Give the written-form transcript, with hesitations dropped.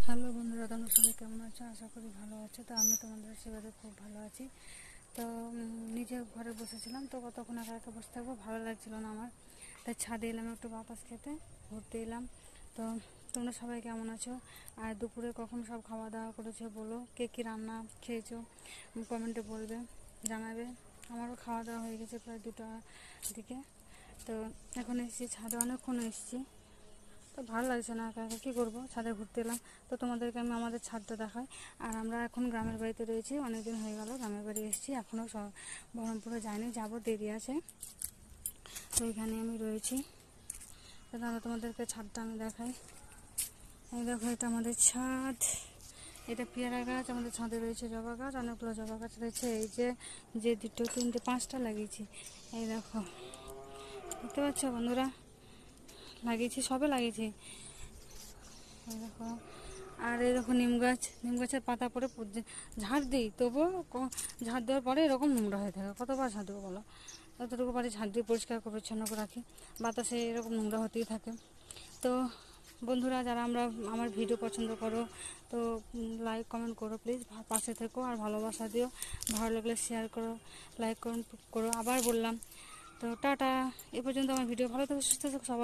Hello বন্ধুরা, তোমরা সবাই কেমন আছো? আশা করি ভালো আছো। তো আমি তোমাদের আশীর্বাদে খুব ভালো আছি। তো নিজে ঘরে বসেছিলাম, তো কতক্ষণ একা একা বসে থাকবো, ভালো লাগছিল না আমার। তাই ছাদে এলাম একটু বাতাস খেতে, ঘুরতে এলাম। তো তোমরা সবাই কেমন আছো? আর দুপুরে কখন সব খাওয়া দাওয়া করেছো বলো, কে কী রান্না খেয়েছো কমেন্টে বলবে, জানাবে। আমারও খাওয়া দাওয়া হয়ে গেছে প্রায় 2টার দিকে। তো এখন এসেছি ছাদে, অনেকক্ষণ এসেছি। তো ভালো লাগছে না, একা একা কী করবো, ছাদে ঘুরতে এলাম। তো তোমাদেরকে আমি আমাদের ছাদটা দেখাই। আর আমরা এখন গ্রামের বাড়িতে রয়েছি, অনেকদিন হয়ে গেল গ্রামের বাড়ি এসেছি, এখনও বহরমপুরে যাইনি, যাবো, দেরি আছে। তো এখানে আমি রয়েছি। তো আমরা তোমাদেরকে ছাদটা আমি দেখাই। এই দেখো, এটা আমাদের ছাদ, এটা পেয়ারা গাছ, আমাদের ছাদে রয়েছে জবা গাছ, অনেকগুলো জবা গাছ রয়েছে। এই যে 2, 3, 5টা লাগিয়েছি। এই দেখো, দেখতে পাচ্ছ বন্ধুরা, লাগিয়েছি, সবে লাগিয়েছি। এই দেখো, আর এই দেখো নিম গাছের পাতা পরে ঝাড় দিই, তবুও ঝাড় দেওয়ার পরে এরকম নোংরা হয়ে থাকে। কতবার ঝাড় দেবো বলো? যতটুকু পারি ঝাড় দিয়ে পরিষ্কার পরিচ্ছন্ন করে রাখি, বাতাসে এরকম নোংরা হতেই থাকে। তো বন্ধুরা, যারা আমার ভিডিও পছন্দ করো, তো লাইক কমেন্ট করো প্লিজ, পাশে থেকো আর ভালোবাসা দিও। ভালো লাগলে শেয়ার করো, লাইক করো। আবার বললাম, তো টাটা। এ পর্যন্ত আমার ভিডিও, ভালো থেকো, সুস্থ থেকো সবাই।